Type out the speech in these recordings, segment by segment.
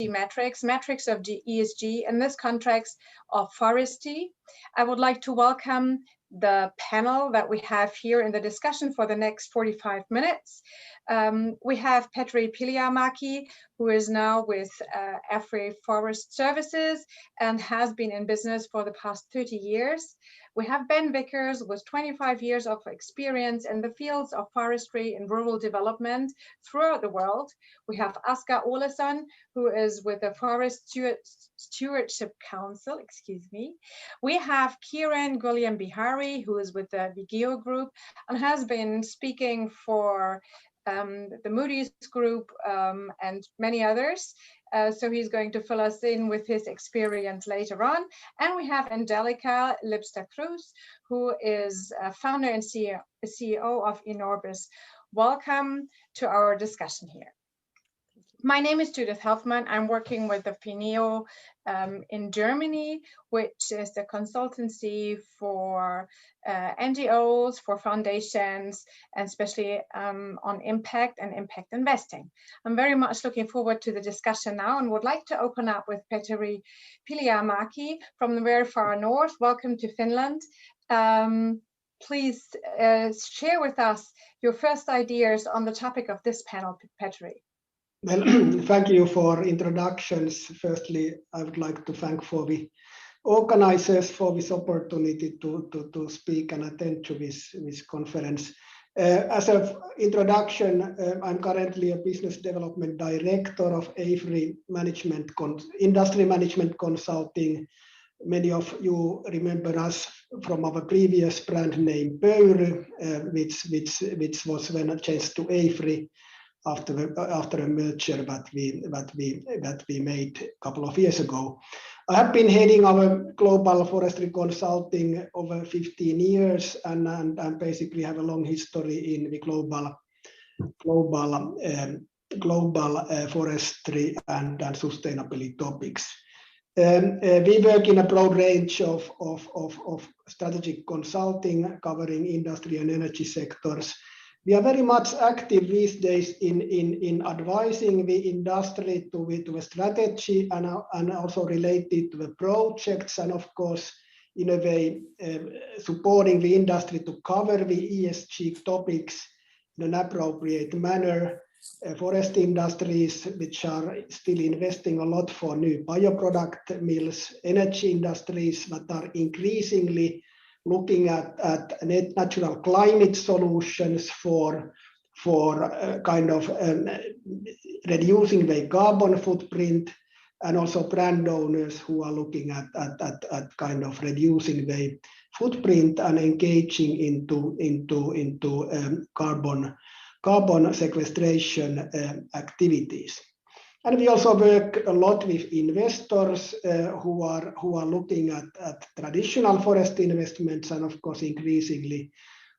Metrics of ESG, in this context of forestry. I would like to welcome the panel that we have here in the discussion for the next 45 minutes. We have Petteri Pihlajamäki, who is now with Afry Forest Services and has been in business for the past 30 years. We have Vickers with 25 years of experience in the fields of forestry and rural development throughout the world. We have Asger Olesen, who is with the Forest Stewardship Council, We have Keeran Gwilliam-Beeharee, who is with the Vigeo group and has been speaking for the Moody's group and many others. So he's going to fill us in with his experience later on. And we have Angelica Cruz, who is founder and CEO of Innorbis. Welcome to our discussion here. My name is Judith Helfmann. I'm working with the Phineo in Germany, which is the consultancy for NGOs, for foundations, and especially on impact and impact investing. I'm very much looking forward to the discussion now and would like to open up with Petteri Pihlajamäki from the very far north. Welcome to Finland. Please share with us your first ideas on the topic of this panel, Petteri. Well, thank you for introductions. Firstly, I would like to thank for the organizers for this opportunity to speak and attend to this conference. As an introduction, I'm currently a business development director of Afry Industry Management Consulting. Many of you remember us from our previous brand name Pöyry, which was then changed to Afry after a merger that we made a couple of years ago. I have been heading our global forestry consulting over 15 years and basically have a long history in the global forestry and sustainability topics. We work in a broad range of strategic consulting covering industry and energy sectors. We are very much active these days in advising the industry to a strategy and also related to the projects, and of course, in a way, supporting the industry to cover the ESG topics in an appropriate manner. Forest industries, which are still investing a lot for new bioproduct mills, energy industries that are increasingly looking at natural climate solutions for kind of reducing their carbon footprint, and also brand owners who are looking at kind of reducing their footprint and engaging into carbon sequestration activities. And we also work a lot with investors who are looking at traditional forest investments, and of course increasingly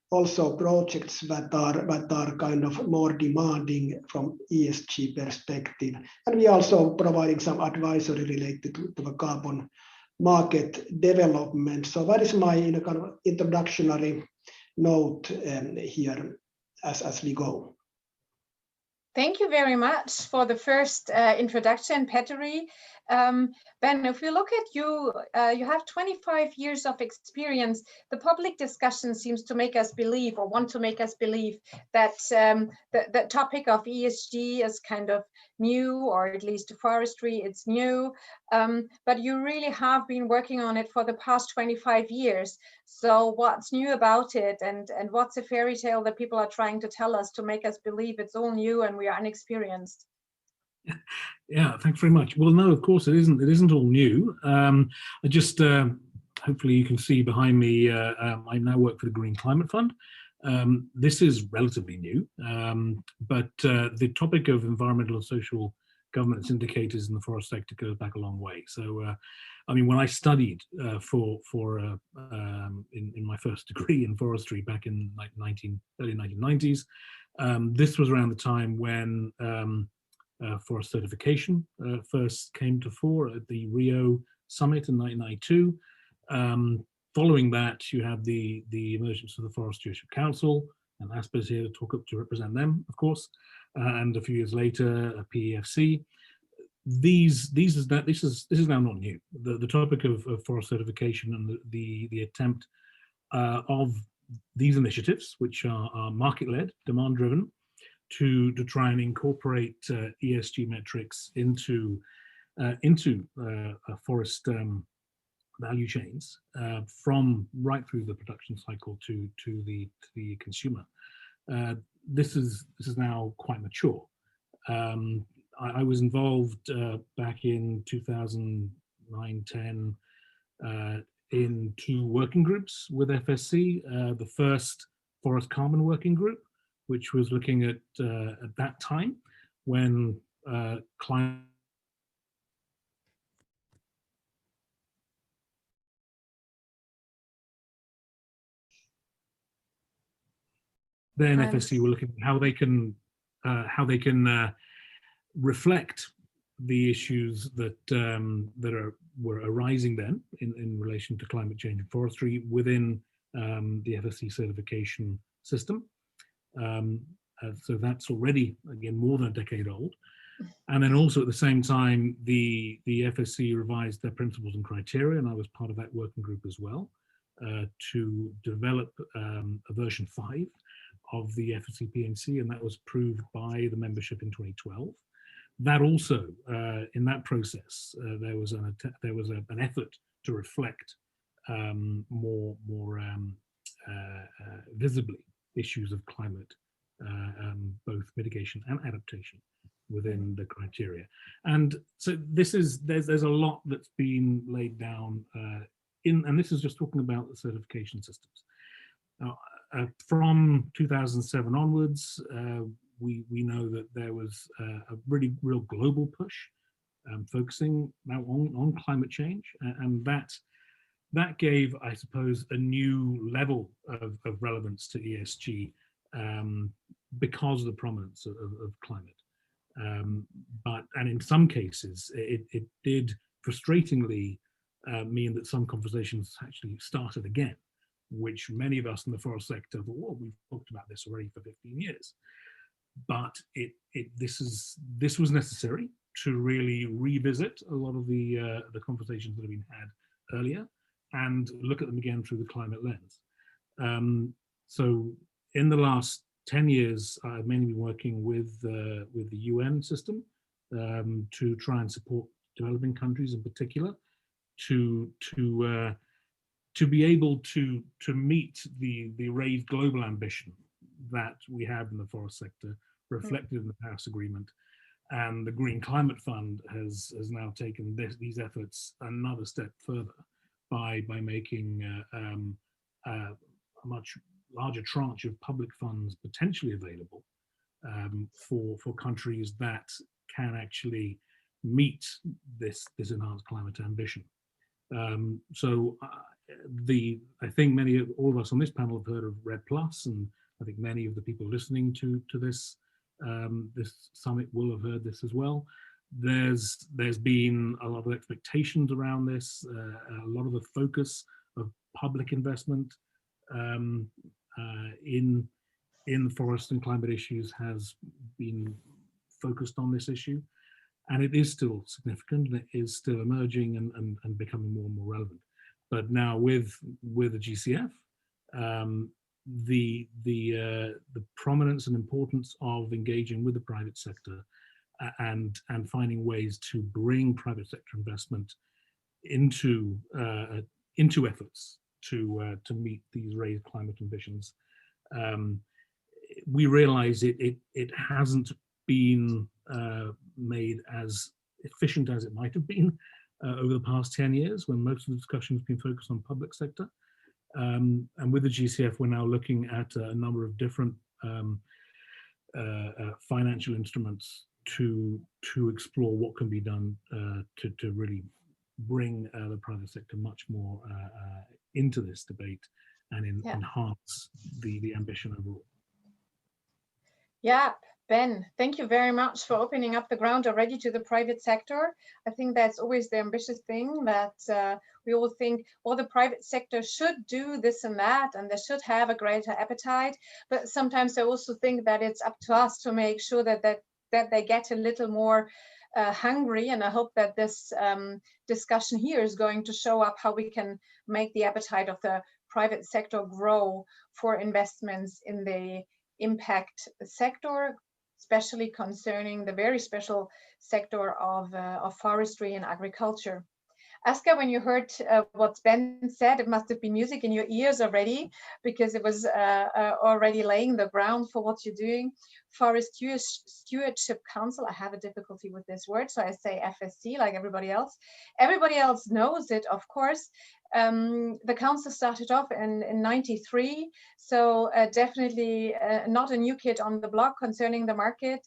also projects that are kind of more demanding from ESG perspective. And we are also providing some advisory related to the carbon market development. So that is my kind of introductory note here as we go. Thank you very much for the first introduction, Petteri. Ben, if you look at you, you have 25 years of experience. The public discussion seems to make us believe, or want to make us believe, that the topic of ESG is kind of new, or at least forestry, it's new. But you really have been working on it for the past 25 years. So what's new about it, and what's a fairy tale that people are trying to tell us to make us believe it's all new and we are inexperienced? Yeah, thanks very much. Well, no, of course it isn't. It isn't all new. I just hopefully you can see behind me. I now work for the Green Climate Fund. This is relatively new, but the topic of environmental and social governance indicators in the forest sector goes back a long way. So, I mean, when I studied in my first degree in forestry back in like early 1990s, this was around the time when forest certification first came to fore at the Rio Summit in 1992. Following that, you have the emergence of the Forest Stewardship Council, and Asper's here to talk up to represent them, of course. And a few years later, PEFC. this is now not new. The topic of forest certification and the attempt of these initiatives, which are market-led, demand-driven, to try and incorporate ESG metrics into forest value chains from right through the production cycle to the consumer. This is now quite mature. I was involved back in 2009-10 in 2 working groups with FSC. The first Forest Carbon Working Group, which was looking at that time when climate then FSC were looking at how they can reflect the issues that were arising then in relation to climate change and forestry within the FSC certification system. So that's already, again, more than a decade old. And then also at the same time, the FSC revised their principles and criteria, and I was part of that working group as well, to develop a version 5 of the FSC PNC, and that was approved by the membership in 2012. That also, in that process, there was an effort to reflect more visibly issues of climate, both mitigation and adaptation within the criteria. And so there's a lot that's been laid down and this is just talking about the certification systems. From 2007 onwards, we know that there was a really real global push focusing now on climate change, and that gave, I suppose, a new level of relevance to ESG because of the prominence of climate. And in some cases, it did frustratingly mean that some conversations actually started again, which many of us in the forest sector thought, well, we've talked about this already for 15 years. But this was necessary to really revisit a lot of the conversations that have been had earlier and look at them again through the climate lens. So in the last 10 years, I've mainly been working with the UN system to try and support developing countries in particular to be able to meet the raised global ambition that we have in the forest sector, reflected in the Paris Agreement. And the Green Climate Fund has now taken these efforts another step further by making a much larger tranche of public funds potentially available for countries that can actually meet this enhanced climate ambition. So I think all of us on this panel have heard of REDD+, and I think many of the people listening to this this summit will have heard this as well. There's been a lot of expectations around this, a lot of the focus of public investment in forest and climate issues has been focused on this issue, and it is still significant, and it is still emerging and becoming more and more relevant. But now with the GCF, the prominence and importance of engaging with the private sector and finding ways to bring private sector investment into efforts to meet these raised climate ambitions. We realize it hasn't been made as efficient as it might have been over the past 10 years, when most of the discussion has been focused on public sector. And with the GCF, we're now looking at a number of different financial instruments to explore what can be done to really bring the private sector much more into this debate and enhance the ambition overall. Yeah, Ben, thank you very much for opening up the ground already to the private sector. I think that's always the ambitious thing, that we all think, well, the private sector should do this and that, and they should have a greater appetite. But sometimes I also think that it's up to us to make sure that they get a little more hungry, and I hope that this discussion here is going to show up how we can make the appetite of the private sector grow for investments in the impact sector, especially concerning the very special sector of forestry and agriculture. Asger, when you heard what Ben said, it must have been music in your ears already, because it was already laying the ground for what you're doing. Forest Stewardship Council, I have a difficulty with this word, so I say FSC like everybody else. Everybody else knows it, of course. The council started off in 93, so definitely not a new kid on the block concerning the market.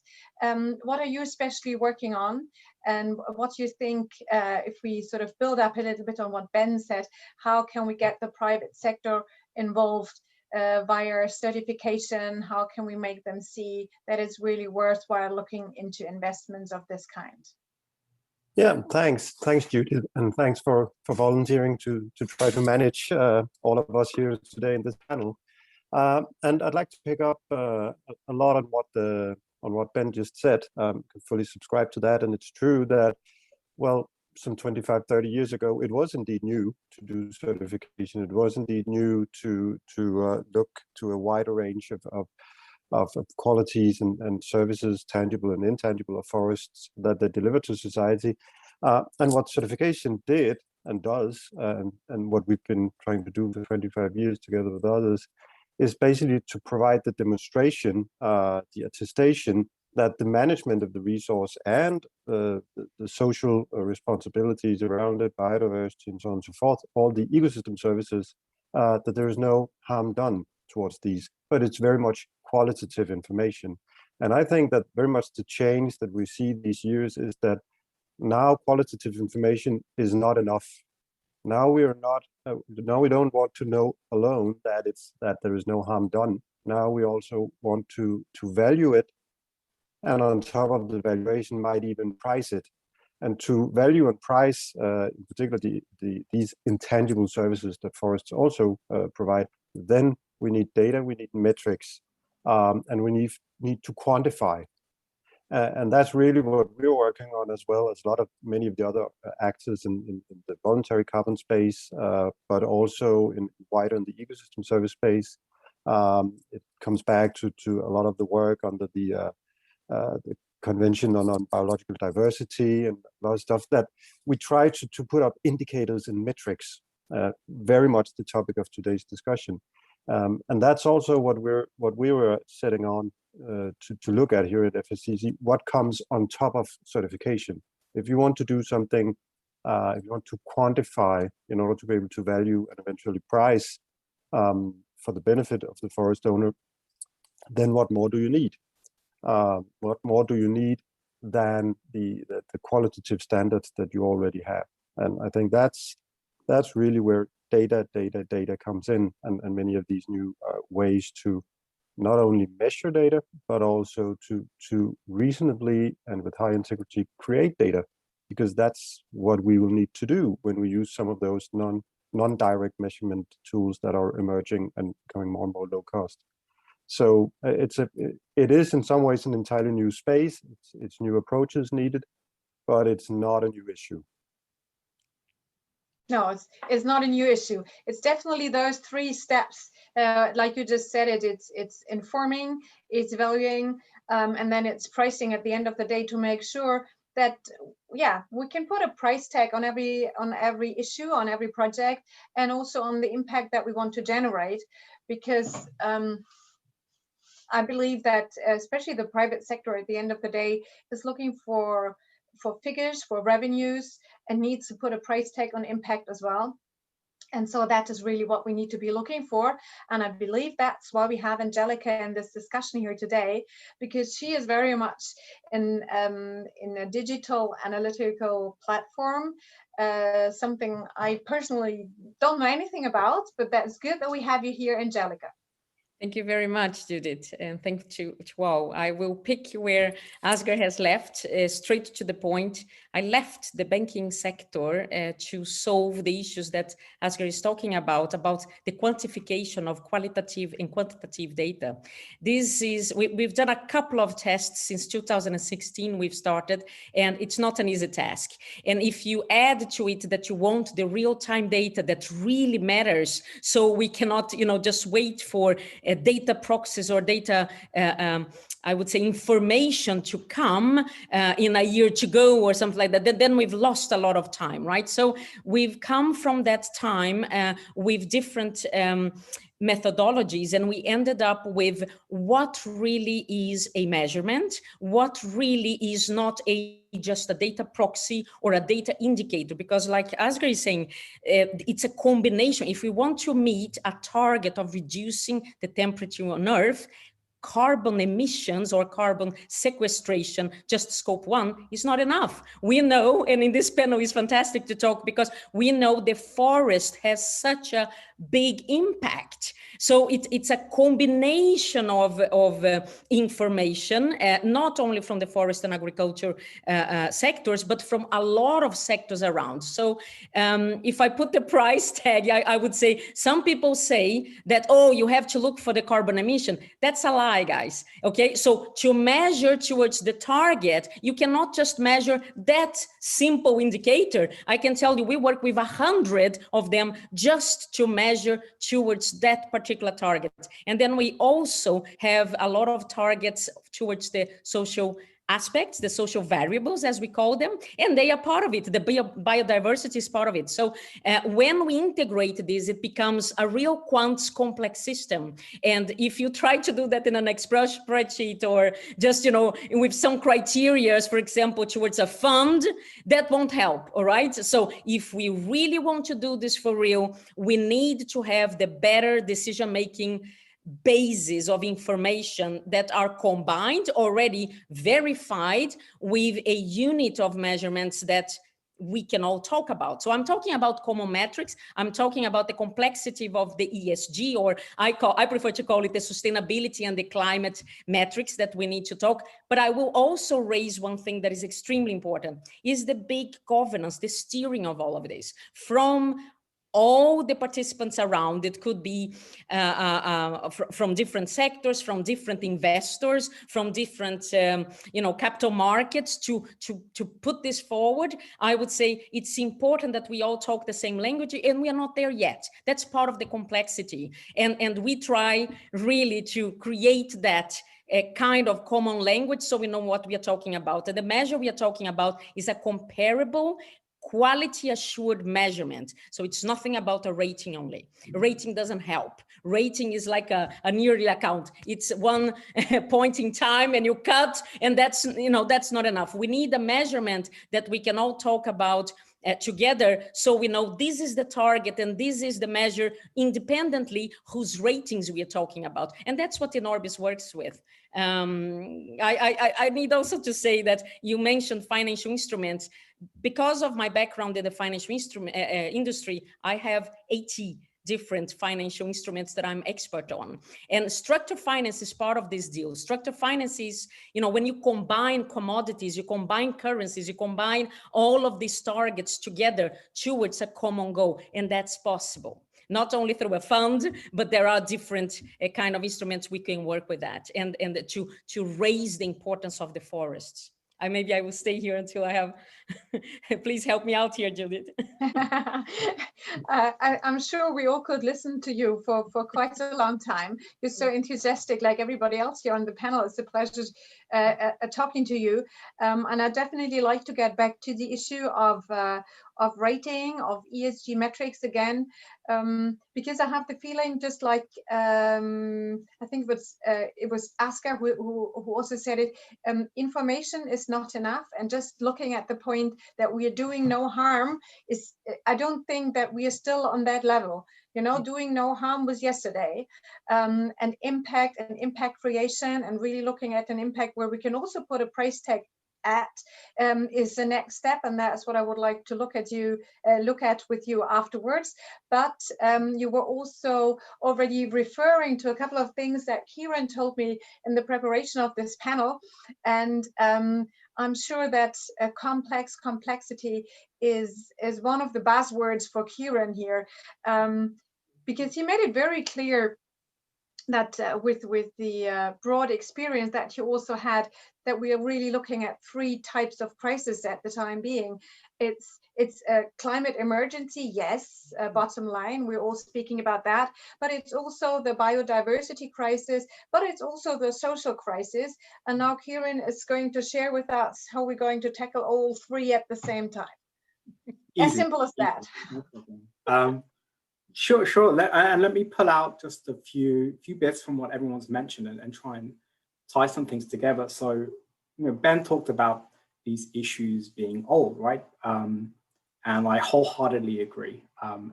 What are you especially working on? And what do you think, if we sort of build up a little bit on what Ben said, how can we get the private sector involved via certification? How can we make them see that it's really worthwhile looking into investments of this kind? Yeah, thanks, Judith, and thanks for volunteering to try to manage all of us here today in this panel. And I'd like to pick up a lot on what Ben just said. I can fully subscribe to that, and it's true that, well, some 25, 30 years ago, it was indeed new to do certification. It was indeed new to look to a wider range of qualities and services, tangible and intangible, of forests that they deliver to society. And what certification did and does, and what we've been trying to do for 25 years together with others, is basically to provide the demonstration, the attestation that the management of the resource and the social responsibilities around it, biodiversity and so on and so forth, all the ecosystem services, that there is no harm done towards these, but it's very much qualitative information. And I think that very much the change that we see these years is that now qualitative information is not enough. Now we are not. Now we don't want to know alone that there is no harm done. Now we also want to value it, and on top of the valuation, might even price it. And to value and price, in particular, these intangible services that forests also provide, then we need data, we need metrics, and we need to quantify. And that's really what we're working on, as well as many of the other actors in the voluntary carbon space, but also wider in the ecosystem service space. It comes back to a lot of the work under the Convention on Biological Diversity and a lot of stuff that we try to put up indicators and metrics, very much the topic of today's discussion. And that's also what we were setting on to look at here at FSCC, what comes on top of certification. If you want to do something, if you want to quantify in order to be able to value and eventually price for the benefit of the forest owner, then what more do you need? What more do you need than the qualitative standards that you already have? And I think that's really where data comes in, and many of these new ways to not only measure data, but also to reasonably and with high integrity create data, because that's what we will need to do when we use some of those non-direct measurement tools that are emerging and becoming more and more low cost. So it is in some ways an entirely new space. It's new approaches needed, but it's not a new issue. No, it's not a new issue. It's definitely those three steps, like you just said. It's informing, it's valuing, and then it's pricing at the end of the day to make sure that, yeah, we can put a price tag on every issue, on every project, and also on the impact that we want to generate, because I believe that especially the private sector at the end of the day is looking for figures, for revenues, and needs to put a price tag on impact as well. And so that is really what we need to be looking for. And I believe that's why we have Angelica in this discussion here today, because she is very much in a digital analytical platform, something I personally don't know anything about, but that's good that we have you here, Angelica. Thank you very much, Judith, and thank you. Wow, I will pick where Asger has left, straight to the point. I left the banking sector to solve the issues that Asger is talking about the quantification of qualitative and quantitative data. This is, we've done a couple of tests since 2016, we've started, and it's not an easy task. And if you add to it that you want the real-time data that really matters, so we cannot, just wait for data proxies or data, I would say, information to come in a year to go or something like that, then we've lost a lot of time, right? So we've come from that time with different methodologies, and we ended up with what really is a measurement, what really is not just a data proxy or a data indicator, because like Asger is saying, it's a combination. If we want to meet a target of reducing the temperature on Earth, carbon emissions or carbon sequestration, just scope 1, is not enough. We know, and in this panel is fantastic to talk, because we know the forest has such a big impact. So it's a combination of information, not only from the forest and agriculture sectors, but from a lot of sectors around. So if I put the price tag, I would say, some people say that, oh, you have to look for the carbon emission. That's a lie, guys. Okay, so to measure towards the target, you cannot just measure that simple indicator. I can tell you, we work with 100 of them just to measure towards that particular target. And then we also have a lot of targets towards the social aspects, the social variables, as we call them, and they are part of it. The biodiversity is part of it. So when we integrate this, it becomes a real quants complex system. And if you try to do that in an Excel spreadsheet or just, with some criteria, for example, towards a fund, that won't help, all right? So if we really want to do this for real, we need to have the better decision-making bases of information that are combined, already verified, with a unit of measurements that we can all talk about. So I'm talking about common metrics. I'm talking about the complexity of the ESG, or I prefer to call it the sustainability and the climate metrics that we need to talk. But I will also raise one thing that is extremely important, is the big governance, the steering of all of this from all the participants around. It could be from different sectors, from different investors, from different capital markets to put this forward. I would say it's important that we all talk the same language, and we are not there yet. That's part of the complexity. And we try really to create that a kind of common language so we know what we are talking about. And the measure we are talking about is a comparable, quality assured measurement. So it's nothing about a rating only. A rating doesn't help. Rating is like a yearly account. It's one point in time and you cut, and that's not enough. We need a measurement that we can all talk about together, so we know this is the target and this is the measure independently whose ratings we are talking about. And that's what Innorbis works with. I need also to say that you mentioned financial instruments. Because of my background in the financial industry, I have 80 different financial instruments that I'm expert on. And structured finance is part of this deal. Structured finance is, when you combine commodities, you combine currencies, you combine all of these targets together towards a common goal. And that's possible. Not only through a fund, but there are different kind of instruments we can work with that and to raise the importance of the forests. Maybe I will stay here until I have, please help me out here, Judith. I'm sure we all could listen to you for quite a long time. You're so enthusiastic, like everybody else here on the panel. It's a pleasure talking to you. And I'd definitely like to get back to the issue of rating, of ESG metrics again, because I have the feeling, just like I think it was Asger who also said it, information is not enough, and just looking at the point that we are doing no harm is, I don't think that we are still on that level. Doing no harm was yesterday, and impact creation, and really looking at an impact where we can also put a price tag at is the next step, and that's what I would like to look at with you afterwards. But you were also already referring to a couple of things that Keeran told me in the preparation of this panel, and I'm sure that complexity is one of the buzzwords for Keeran here, because he made it very clear that with the broad experience that you also had, that we are really looking at three types of crisis at the time being. It's a climate emergency, yes, bottom line, we're all speaking about that, but it's also the biodiversity crisis, but it's also the social crisis. And now Keeran is going to share with us how we're going to tackle all three at the same time. Easy. As simple as that. Sure. Let me pull out just a few bits from what everyone's mentioned and try and tie some things together. So, Ben talked about these issues being old, right? And I wholeheartedly agree.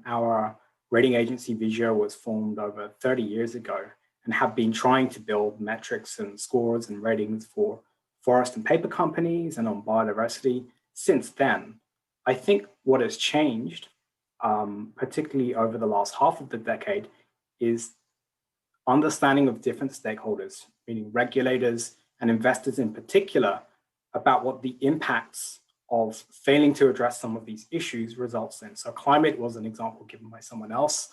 Our rating agency Vigeo was formed over 30 years ago and have been trying to build metrics and scores and ratings for forest and paper companies and on biodiversity since then. I think what has changed, particularly over the last half of the decade, is understanding of different stakeholders, meaning regulators and investors in particular, about what the impacts of failing to address some of these issues results in. So climate was an example given by someone else.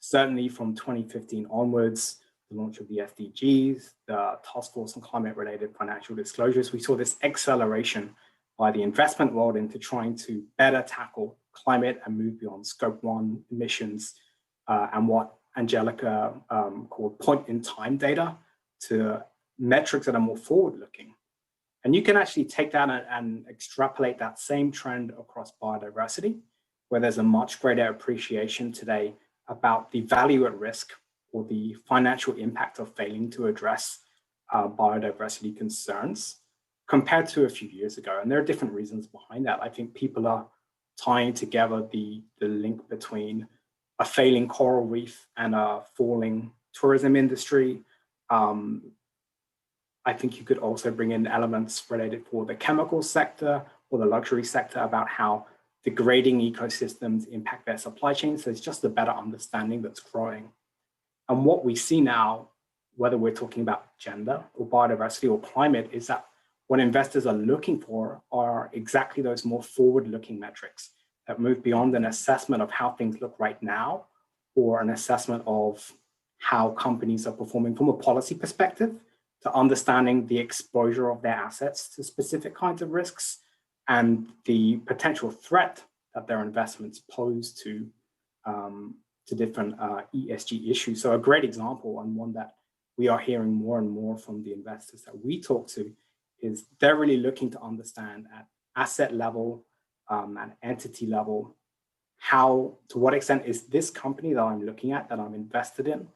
Certainly from 2015 onwards, the launch of the SDGs, the Task Force on Climate-Related Financial Disclosures, we saw this acceleration by the investment world into trying to better tackle climate and move beyond scope 1 emissions and what Angelica called point-in-time data to metrics that are more forward-looking. And you can actually take that and extrapolate that same trend across biodiversity, where there's a much greater appreciation today about the value at risk or the financial impact of failing to address biodiversity concerns compared to a few years ago. And there are different reasons behind that. I think people are tying together the link between a failing coral reef and a falling tourism industry. I think you could also bring in elements related for the chemical sector or the luxury sector about how degrading ecosystems impact their supply chains. So it's just a better understanding that's growing. And what we see now, whether we're talking about gender or biodiversity or climate, is that what investors are looking for are exactly those more forward-looking metrics that move beyond an assessment of how things look right now or an assessment of how companies are performing from a policy perspective, to understanding the exposure of their assets to specific kinds of risks and the potential threat that their investments pose to different ESG issues. So a great example, and one that we are hearing more and more from the investors that we talk to, is they're really looking to understand at asset level and entity level, to what extent is this company that I'm looking at, that I'm invested in,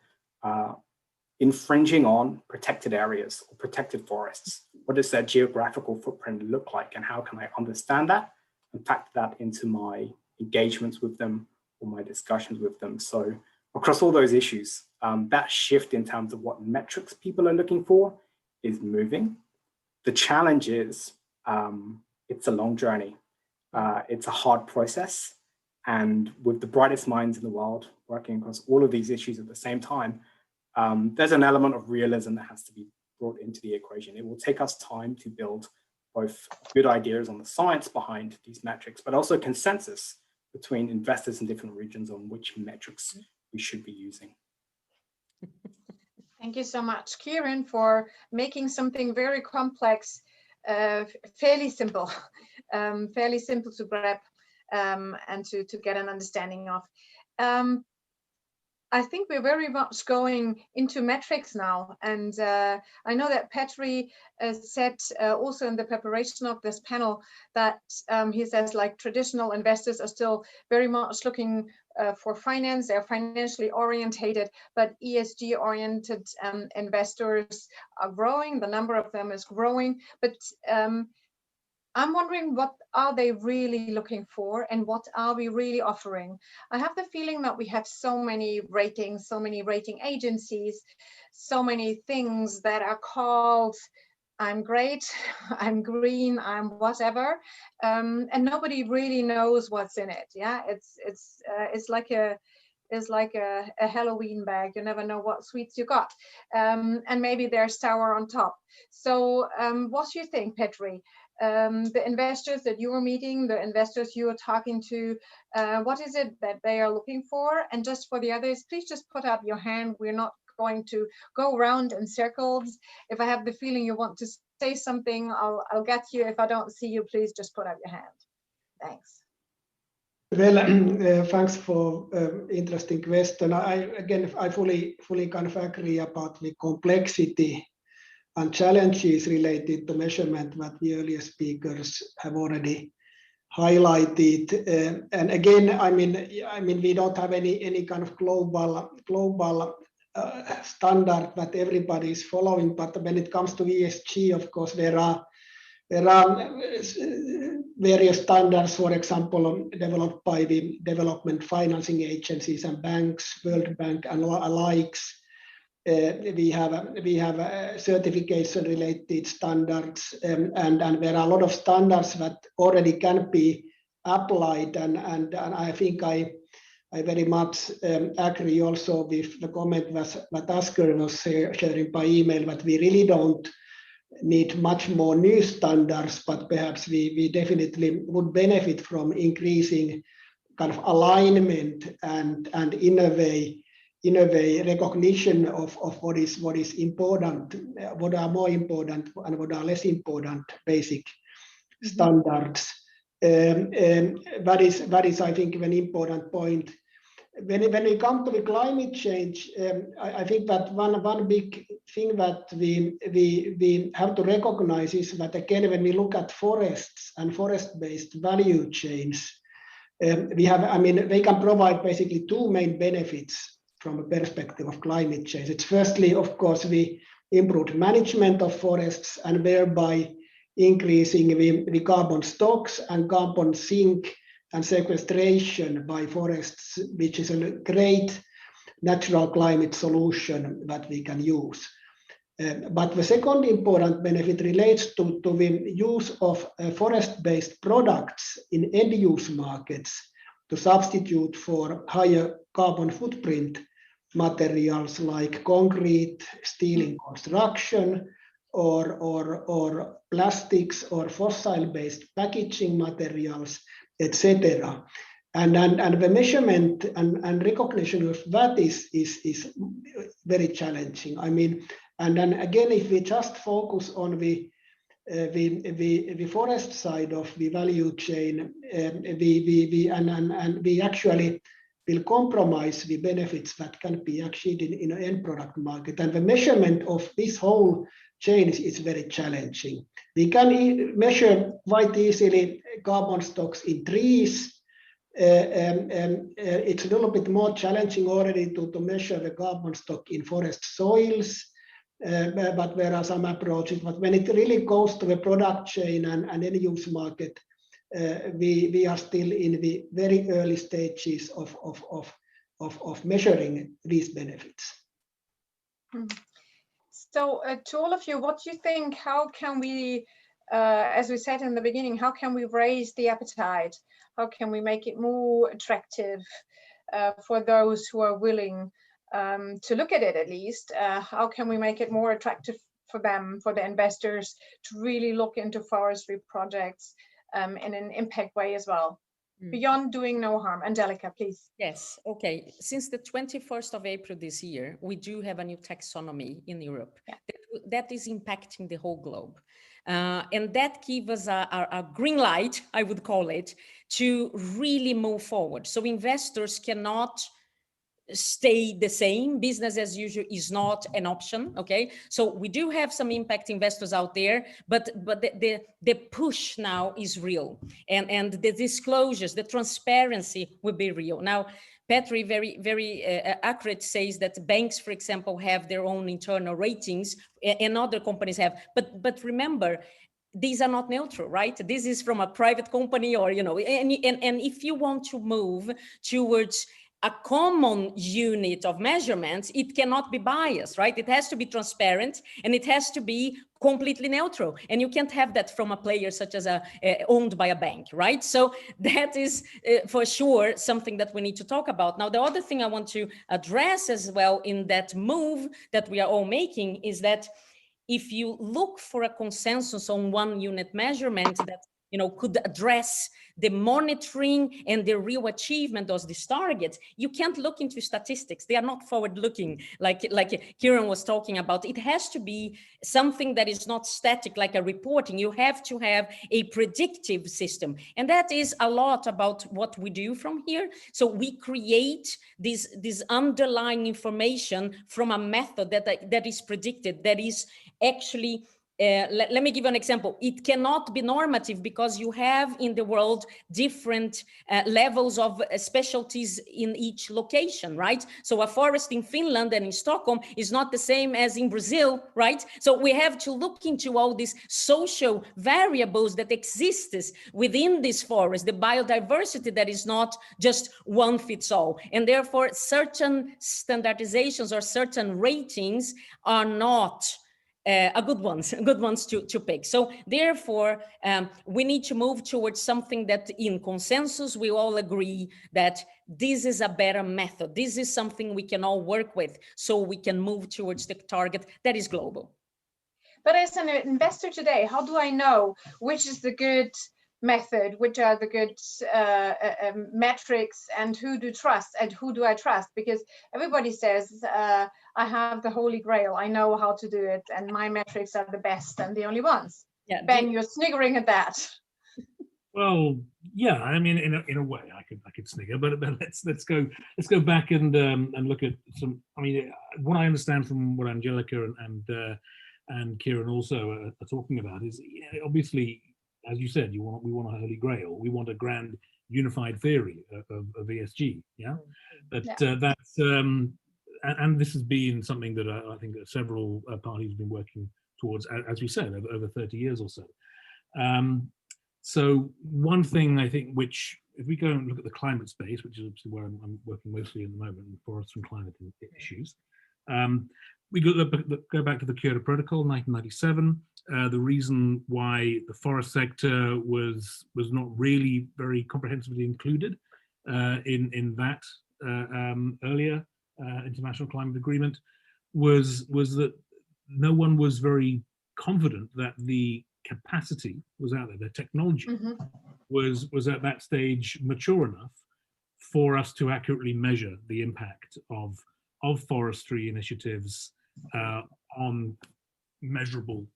infringing on protected areas or protected forests? What does their geographical footprint look like, and how can I understand that and factor that into my engagements with them or my discussions with them? So across all those issues, that shift in terms of what metrics people are looking for is moving. The challenge is it's a long journey. It's a hard process. And with the brightest minds in the world working across all of these issues at the same time, there's an element of realism that has to be brought into the equation. It will take us time to build both good ideas on the science behind these metrics, but also consensus between investors in different regions on which metrics we should be using. Thank you so much, Keeran, for making something very complex fairly simple, to grab and to get an understanding of. I think we're very much going into metrics now, and I know that Petteri said also in the preparation of this panel that he says, like, traditional investors are still very much looking for finance. They're financially orientated, but ESG oriented investors are growing. The number of them is growing, but I'm wondering, what are they really looking for and what are we really offering? I have the feeling that we have so many ratings, so many rating agencies, so many things that are called I'm great, I'm green, I'm whatever, and nobody really knows what's in it. Yeah, it's like a Halloween bag. You never know what sweets you got, and maybe there's sour on top. So what do you think, Petteri? The investors that you are meeting, the investors you are talking to, what is it that they are looking for? And just for the others, please just put up your hand. We're not going to go around in circles. If I have the feeling you want to say something, I'll get you. If I don't see you, please just put up your hand. Thanks. Well, thanks for interesting question. I fully kind of agree about the complexity and challenges related to measurement that the earlier speakers have already highlighted. And again, I mean, we don't have any kind of global standard that everybody is following. But when it comes to ESG, of course, there are various standards, for example, developed by the development financing agencies and banks, World Bank and likes. We have certification related standards, and there are a lot of standards that already can be applied, and I think I very much agree also with the comment that Asger was sharing by email, that we really don't need much more new standards, but perhaps we definitely would benefit from increasing kind of alignment and in a way recognition of what is important, what are more important and what are less important basic standards. That is I think an important point. When we come to the climate change, I think that one big thing that we have to recognize is that, again, when we look at forests and forest-based value chains, they can provide basically two main benefits from a perspective of climate change. It's firstly, of course, the improved management of forests and thereby increasing the carbon stocks and carbon sink and sequestration by forests, which is a great natural climate solution that we can use. But the second important benefit relates to the use of forest-based products in end-use markets to substitute for higher carbon footprint materials like concrete, steel in construction, or plastics or fossil-based packaging materials, etc. And the measurement and recognition of that is very challenging. I mean, and then again, if we just focus on the forest side of the value chain, we actually will compromise the benefits that can be achieved in an end product market. And the measurement of this whole chain is very challenging. We can measure quite easily carbon stocks in trees. It's a little bit more challenging already to measure the carbon stock in forest soils, but there are some approaches. But when it really goes to the product chain and end-use market, we are still in the very early stages of measuring these benefits. So to all of you, what do you think, how can we, as we said in the beginning, how can we raise the appetite? How can we make it more attractive for those who are willing to look at it at least? How can we make it more attractive for them, for the investors, to really look into forestry projects in an impact way as well? Beyond doing no harm. Angelica, please. Yes, okay. Since the 21st of April this year, we do have a new taxonomy in Europe that is impacting the whole globe. And that gives us a green light, I would call it, to really move forward. So investors cannot stay the same. Business as usual is not an option. Okay, so we do have some impact investors out there, but the push now is real, and the disclosures, the transparency will be real. Now Petteri very accurate says that banks, for example, have their own internal ratings and other companies have, but remember, these are not neutral, right? This is from a private company, or and if you want to move towards a common unit of measurements, it cannot be biased, right? It has to be transparent and it has to be completely neutral. And you can't have that from a player such as owned by a bank, right? So that is for sure something that we need to talk about. Now, the other thing I want to address as well in that move that we are all making is that if you look for a consensus on one unit measurement that could address the monitoring and the real achievement of these targets, you can't look into statistics. They are not forward-looking, like Keeran was talking about. It has to be something that is not static, like a reporting. You have to have a predictive system. And that is a lot about what we do from here. So we create this underlying information from a method that is predicted, that is actually let me give an example. It cannot be normative because you have in the world different levels of specialties in each location, right? So a forest in Finland and in Stockholm is not the same as in Brazil, right? So we have to look into all these social variables that exist within this forest, the biodiversity that is not just one fits all. And therefore certain standardizations or certain ratings are not good ones to pick. So therefore, we need to move towards something that in consensus, we all agree that this is a better method. This is something we can all work with so we can move towards the target that is global. But as an investor today, how do I know which is the good method, which are the good metrics, and who do I trust? Because everybody says, I have the holy grail, I know how to do it, and my metrics are the best and the only ones. Yeah, Ben, you're sniggering at that. Well, yeah, I mean, in a way, I could snigger, but let's go back and look at some. I mean, what I understand from what Angelica and Keeran also are talking about is, obviously, as you said, we want a holy grail. We want a grand unified theory of ESG. Yeah, that's and this has been something that I think several parties have been working towards, as we said, over 30 years or so. So one thing I think, which if we go and look at the climate space, which is obviously where I'm working mostly at the moment, forests and climate issues. We go back to the Kyoto Protocol, 1997. The reason why the forest sector was not really very comprehensively included in that earlier international climate agreement was that no one was very confident that the capacity was out there, the technology was at that stage mature enough for us to accurately measure the impact of forestry initiatives on measurable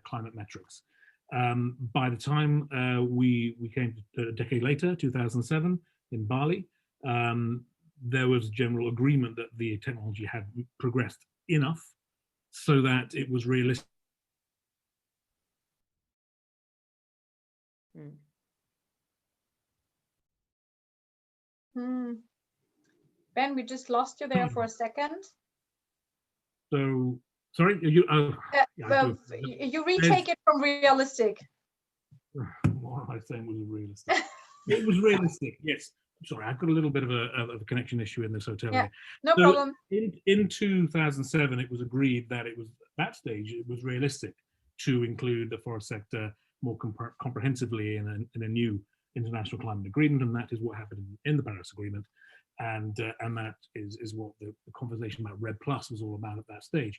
climate metrics. By the time we came a decade later, 2007, in Bali, there was general agreement that the technology had progressed enough so that it was realistic. Ben, we just lost you there for a second. So, sorry, you retake it from realistic. What am I saying was realistic? It was realistic, yes. Sorry, I've got a little bit of a connection issue in this hotel. Yeah, no problem. In 2007, it was agreed that at that stage, it was realistic to include the forest sector more comprehensively in a new international climate agreement, and that is what happened in the Paris Agreement, and that is what the conversation about REDD+ was all about at that stage.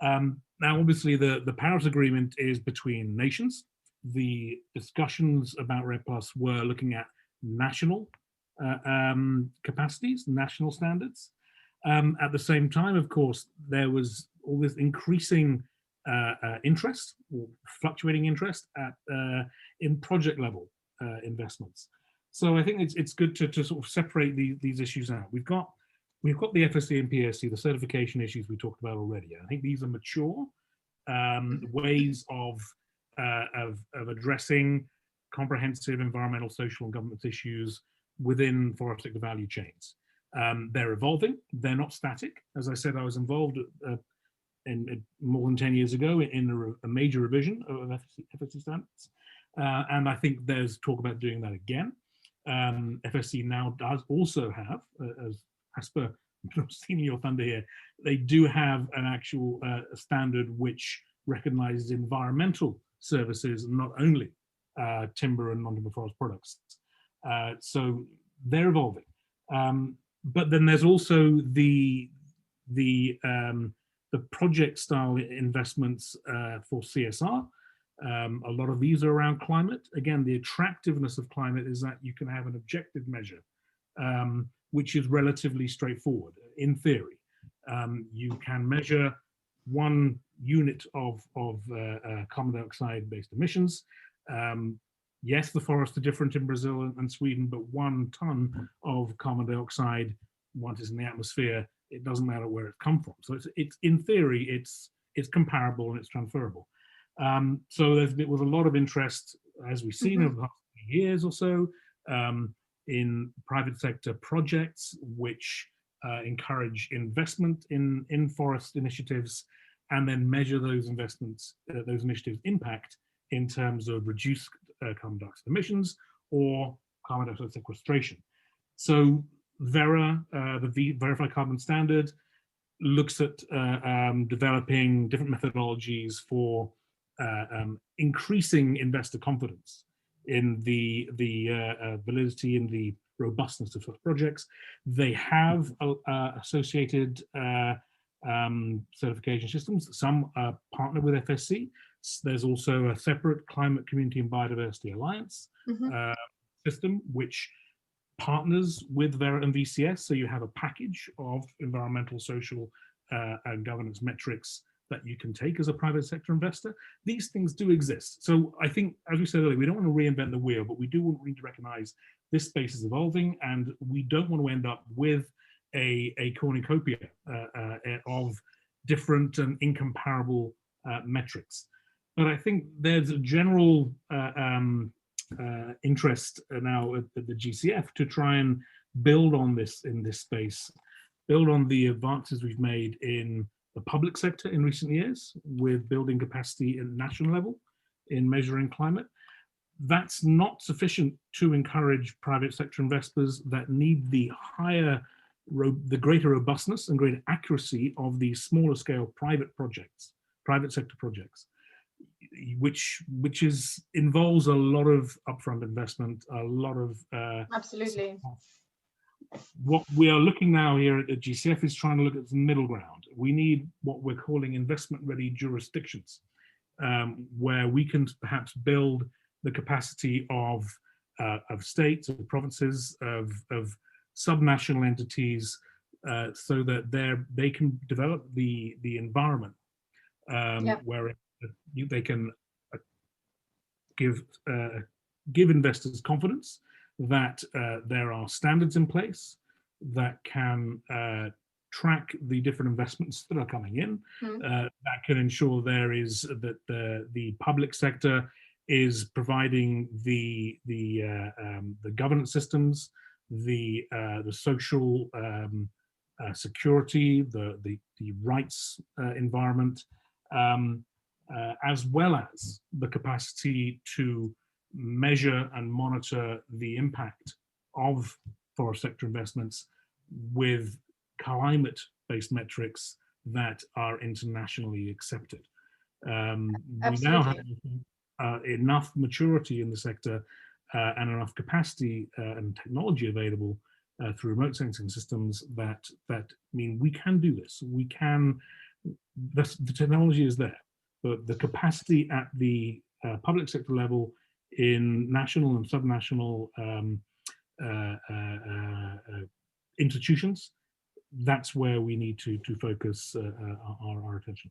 Now, obviously, the Paris Agreement is between nations. The discussions about REDD+ were looking at national capacities, national standards. At the same time, of course, there was all this increasing interest, or fluctuating interest in project level investments. So I think it's good to sort of separate these issues out. We've got the FSC and PSC, the certification issues we talked about already. I think these are mature ways of addressing comprehensive environmental, social, and governance issues within forest sector value chains. They're evolving. They're not static. As I said, I was involved in more than 10 years ago in a major revision of FSC standards. And I think there's talk about doing that again. FSC now does also have, as per stealing your thunder here, they do have an actual standard which recognizes environmental services, not only timber and non-timber forest products. So they're evolving. But then there's also the project style investments for CSR. A lot of these are around climate. Again, the attractiveness of climate is that you can have an objective measure, which is relatively straightforward in theory. You can measure 1 unit of carbon dioxide based emissions. Yes, the forests are different in Brazil and Sweden, but 1 ton of carbon dioxide, once it's in the atmosphere, it doesn't matter where it comes from. So it's in theory, it's comparable and it's transferable. So there was a lot of interest, as we've seen over the past few years or so, in private sector projects which encourage investment in forest initiatives, and then measure those investments, those initiatives' impact in terms of reduced carbon dioxide emissions or carbon dioxide sequestration. So VERA, the Verified Carbon Standard, looks at developing different methodologies for increasing investor confidence in the validity and the robustness of such projects. They have associated certification systems. Some partner with FSC. There's also a separate Climate Community and Biodiversity Alliance system, which partners with VERA and VCS. So you have a package of environmental, social, and governance metrics that you can take as a private sector investor. These things do exist. So I think, as we said earlier, we don't want to reinvent the wheel, but we do need to recognize this space is evolving, and we don't want to end up with a cornucopia of different and incomparable metrics. But I think there's a general interest now at the GCF to try and build on this in this space, build on the advances we've made in the public sector in recent years with building capacity at national level in measuring climate. That's not sufficient to encourage private sector investors that need the greater robustness and greater accuracy of these smaller scale private sector projects, which involves a lot of upfront investment, a lot of absolutely. What we are looking now here at GCF is trying to look at the middle ground. We need what we're calling investment-ready jurisdictions, where we can perhaps build the capacity of states, of provinces, of subnational entities, so that they can develop the environment where they can give investors confidence that there are standards in place that can track the different investments that are coming in, that can ensure that the public sector is providing the governance systems, the social security, the rights environment, as well as the capacity to measure and monitor the impact of forest sector investments with climate-based metrics that are internationally accepted. We now have enough maturity in the sector and enough capacity and technology available through remote sensing systems that mean we can do this. We can. The technology is there, but the capacity at the public sector level, in national and subnational institutions, that's where we need to focus our attention.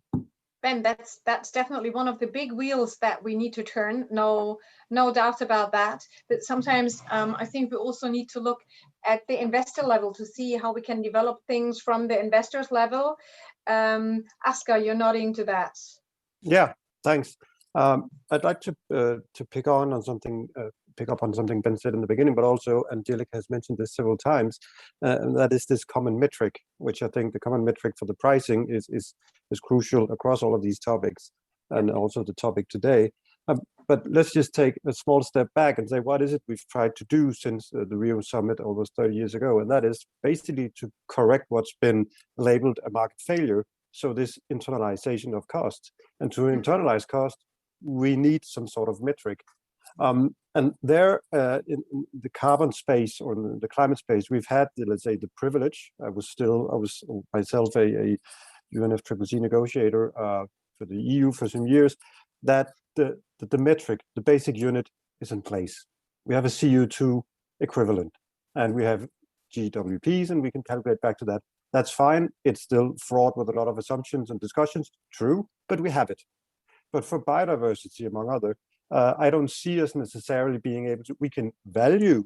Ben, that's definitely one of the big wheels that we need to turn. No doubt about that. But sometimes I think we also need to look at the investor level to see how we can develop things from the investors level. Asger, you're nodding to that. Yeah, thanks. I'd like to pick up on something Ben said in the beginning, but also Angelica has mentioned this several times, and that is this common metric, which I think the common metric for the pricing is crucial across all of these topics, and also the topic today. But let's just take a small step back and say, what is it we've tried to do since the Rio Summit almost 30 years ago? And that is basically to correct what's been labeled a market failure. So this internalization of cost. And to internalize cost, we need some sort of metric. And there, in the carbon space or in the climate space, we've had, let's say, the privilege. I was myself a UNFCCC negotiator for the EU for some years, that the metric, the basic unit is in place. We have a CO2 equivalent and we have GWPs and we can calculate back to that. That's fine. It's still fraught with a lot of assumptions and discussions, true, but we have it. But for biodiversity, among other, I don't see us necessarily being able to, we can value,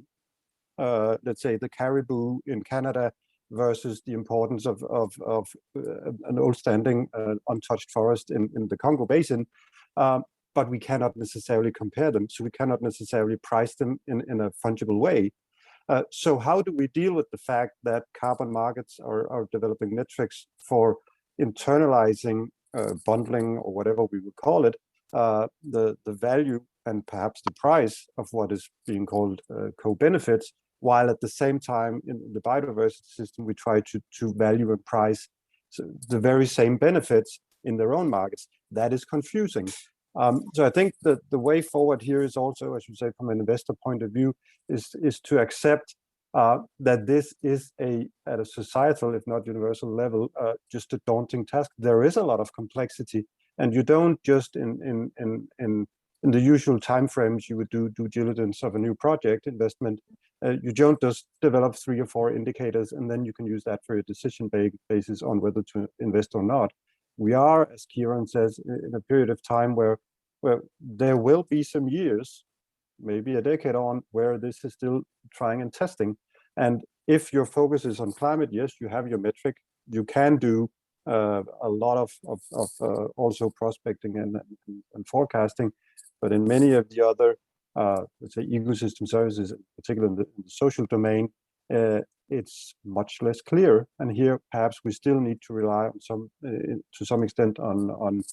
let's say, the caribou in Canada versus the importance of an old standing untouched forest in the Congo Basin. But we cannot necessarily compare them. So we cannot necessarily price them in a fungible way. So how do we deal with the fact that carbon markets are developing metrics for internalizing, bundling, or whatever we would call it, the value and perhaps the price of what is being called co-benefits, while at the same time in the biodiversity system, we try to value and price the very same benefits in their own markets. That is confusing. So I think that the way forward here is also, I should say, from an investor point of view, is to accept that this is at a societal, if not universal level, just a daunting task. There is a lot of complexity, and you don't just in the usual timeframes you would do due diligence of a new project investment. You don't just develop 3 or 4 indicators and then you can use that for your decision basis on whether to invest or not. We are, as Keeran says, in a period of time where there will be some years, maybe a decade on, where this is still trying and testing. And if your focus is on climate, yes, you have your metric. You can do a lot of also prospecting and forecasting, but in many of the other, let's say, ecosystem services, particularly in the social domain, it's much less clear. And here, perhaps we still need to rely on to some extent on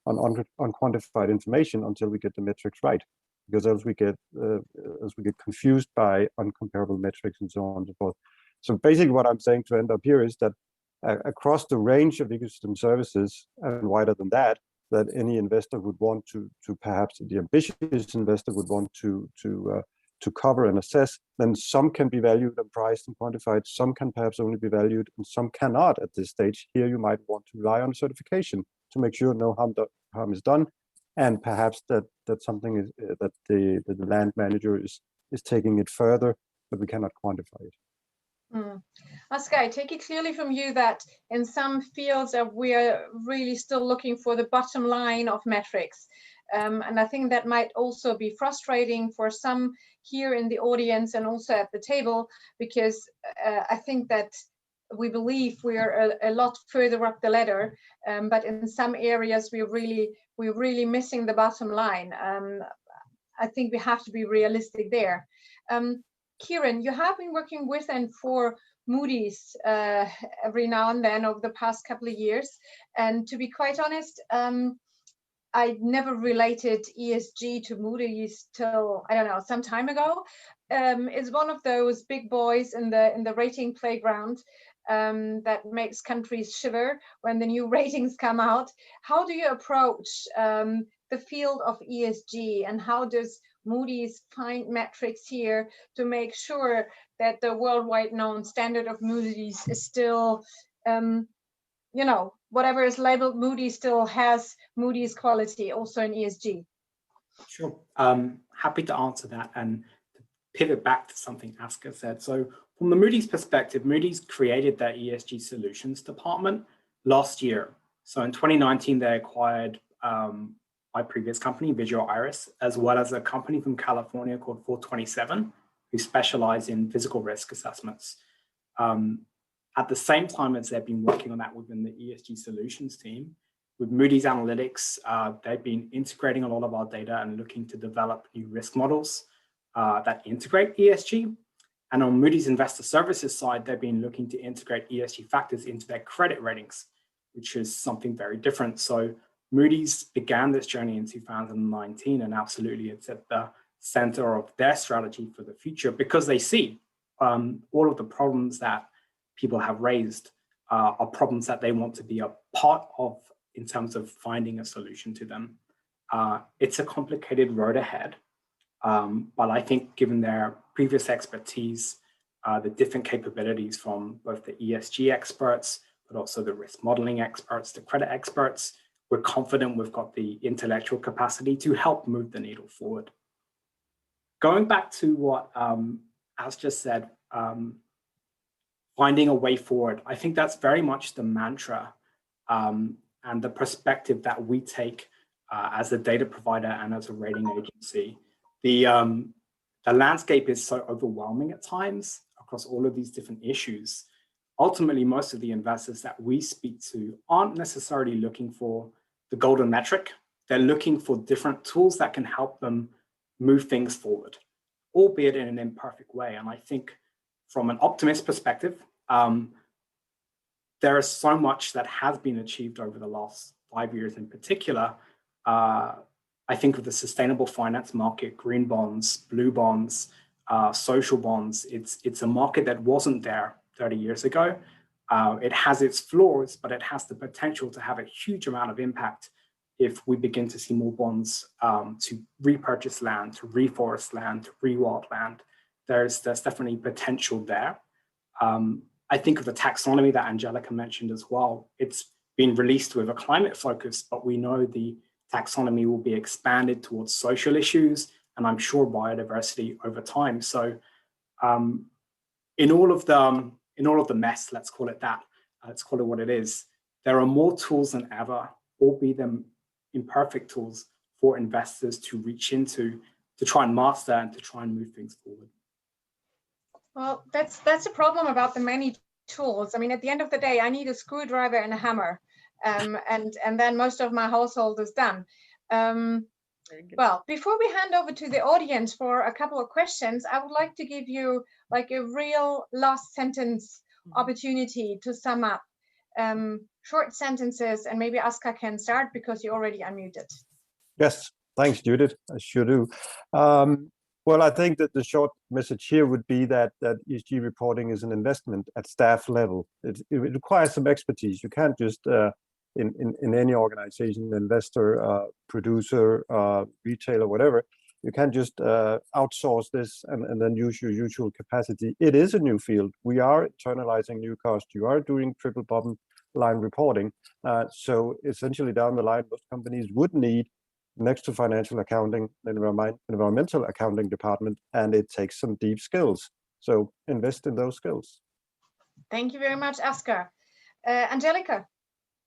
quantified information until we get the metrics right, because else we get confused by uncomparable metrics and so on and so forth. So basically, what I'm saying to end up here is that across the range of ecosystem services and wider than that, that any investor would want to perhaps the ambitious investor would want to cover and assess, then some can be valued and priced and quantified, some can perhaps only be valued, and some cannot at this stage. Here you might want to rely on certification to make sure no harm is done, and perhaps that something is that the land manager is taking it further, but we cannot quantify it. Asger, I take it clearly from you that in some fields we are really still looking for the bottom line of metrics. And I think that might also be frustrating for some here in the audience and also at the table, because I think that we believe we are a lot further up the ladder, but in some areas we're really missing the bottom line. I think we have to be realistic there. Keeran, you have been working with and for Moody's every now and then over the past couple of years, and to be quite honest, I never related ESG to Moody's till, I don't know, some time ago. It's one of those big boys in the rating playground that makes countries shiver when the new ratings come out. How do you approach the field of ESG, and how does Moody's find metrics here to make sure that the worldwide known standard of Moody's is still, whatever is labeled Moody's still has Moody's quality also in ESG? Sure, happy to answer that and to pivot back to something Asger said. So from the Moody's perspective, Moody's created their ESG solutions department last year. So in 2019, they acquired my previous company, Vigeo Eiris, as well as a company from California called 427, who specialize in physical risk assessments. At the same time as they've been working on that within the ESG solutions team, with Moody's Analytics, they've been integrating a lot of our data and looking to develop new risk models that integrate ESG. And on Moody's Investor Services side, they've been looking to integrate ESG factors into their credit ratings, which is something very different. So Moody's began this journey in 2019, and absolutely it's at the center of their strategy for the future, because they see all of the problems that people have raised are problems that they want to be a part of in terms of finding a solution to them. It's a complicated road ahead, but I think given their previous expertise, the different capabilities from both the ESG experts, but also the risk modeling experts, the credit experts, we're confident we've got the intellectual capacity to help move the needle forward. Going back to what Asger said, finding a way forward, I think that's very much the mantra and the perspective that we take as a data provider and as a rating agency. The landscape is so overwhelming at times across all of these different issues. Ultimately, most of the investors that we speak to aren't necessarily looking for the golden metric. They're looking for different tools that can help them move things forward, albeit in an imperfect way. And I think from an optimist perspective, there is so much that has been achieved over the last 5 years in particular. I think of the sustainable finance market, green bonds, blue bonds, social bonds. It's a market that wasn't there 30 years ago. It has its flaws, but it has the potential to have a huge amount of impact if we begin to see more bonds to repurchase land, to reforest land, to rewild land. There's definitely potential there. I think of the taxonomy that Angelica mentioned as well. It's been released with a climate focus, but we know the taxonomy will be expanded towards social issues, and I'm sure biodiversity over time. So in all of the mess, let's call it that, let's call it what it is, there are more tools than ever, albeit them imperfect tools, for investors to reach into, to try and master and to try and move things forward. Well, that's a problem about the many tools. I mean, at the end of the day, I need a screwdriver and a hammer, and then most of my household is done. Well, before we hand over to the audience for a couple of questions, I would like to give you like a real last sentence opportunity to sum up. Short sentences, and maybe Asger can start because you already unmuted. Yes, thanks, Judith. I sure do. Well, I think that the short message here would be that ESG reporting is an investment at staff level. It requires some expertise. You can't just, in any organization, investor, producer, retailer, whatever, you can't just outsource this and then use your usual capacity. It is a new field. We are internalizing new costs. You are doing triple bottom line reporting. So essentially down the line, most companies would need, next to financial accounting, environmental accounting department, and it takes some deep skills. So invest in those skills. Thank you very much, Asger. Angelica.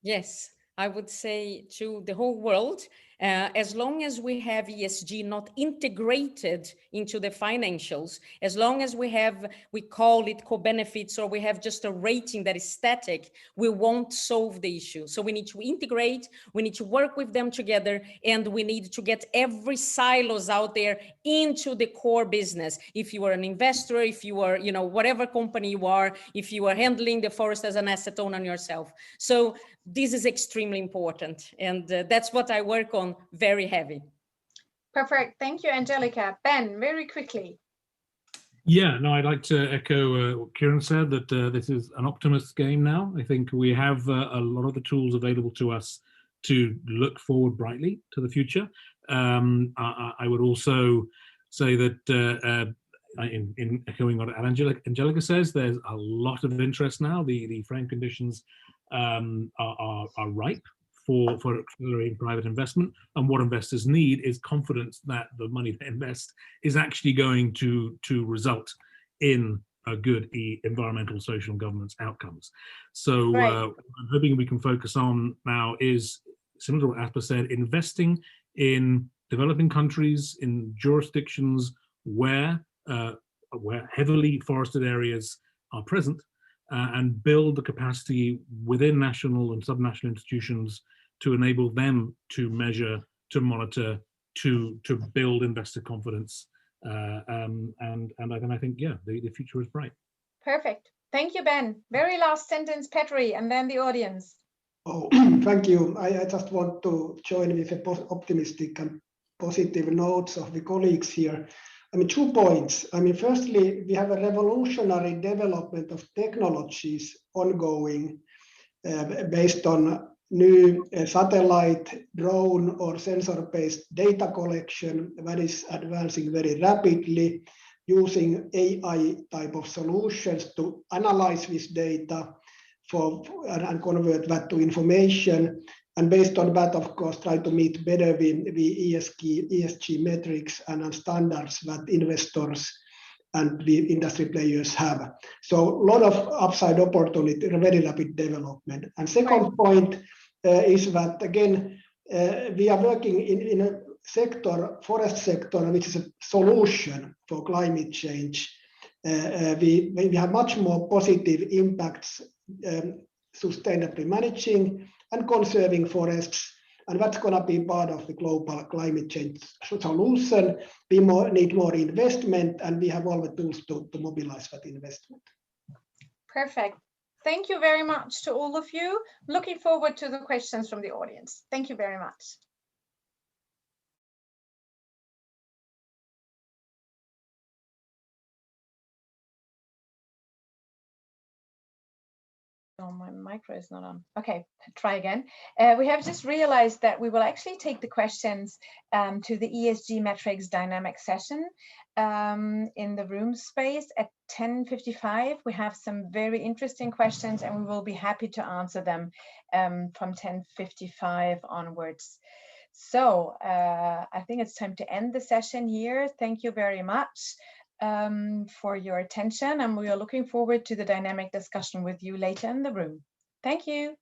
Yes, I would say to the whole world, as long as we have ESG not integrated into the financials, as long as we call it co-benefits, or we have just a rating that is static, we won't solve the issue. So we need to integrate, we need to work with them together, and we need to get every silos out there into the core business. If you are an investor, if you are, whatever company you are, if you are handling the forest as an asset owner yourself. So this is extremely important, and that's what I work on very heavy. Perfect. Thank you, Angelica. Ben, very quickly. Yeah, no, I'd like to echo what Keeran said, that this is an optimist game now. I think we have a lot of the tools available to us to look forward brightly to the future. I would also say that in echoing what Angelica says, there's a lot of interest now. The frame conditions are ripe for accelerating private investment, and what investors need is confidence that the money they invest is actually going to result in a good environmental, social, and governance outcomes. So right. I'm hoping we can focus on now is, similar to what Asper said, investing in developing countries, in jurisdictions where heavily forested areas are present, and build the capacity within national and subnational institutions to enable them to measure, to monitor, to build investor confidence. And I think, yeah, the future is bright. Perfect. Thank you, Ben. Very last sentence, Petteri, and then the audience. Oh, thank you. I just want to join with optimistic and positive notes of the colleagues here. I mean, 2 points. I mean, firstly, we have a revolutionary development of technologies ongoing based on new satellite, drone, or sensor-based data collection that is advancing very rapidly, using AI type of solutions to analyze this data and convert that to information. And based on that, of course, try to meet better the ESG metrics and standards that investors and the industry players have. So a lot of upside opportunity, very rapid development. And second point is that, again, we are working in a sector, forest sector, which is a solution for climate change. We have much more positive impacts sustainably managing and conserving forests, and that's going to be part of the global climate change solution. We need more investment, and we have all the tools to mobilize that investment. Perfect. Thank you very much to all of you. Looking forward to the questions from the audience. Thank you very much. Oh, my micro is not on. Okay, try again. We have just realized that we will actually take the questions to the ESG metrics dynamic session in the room space at 10:55. We have some very interesting questions and we will be happy to answer them from 10:55 onwards. So I think it's time to end the session here. Thank you very much for your attention, and we are looking forward to the dynamic discussion with you later in the room. Thank you.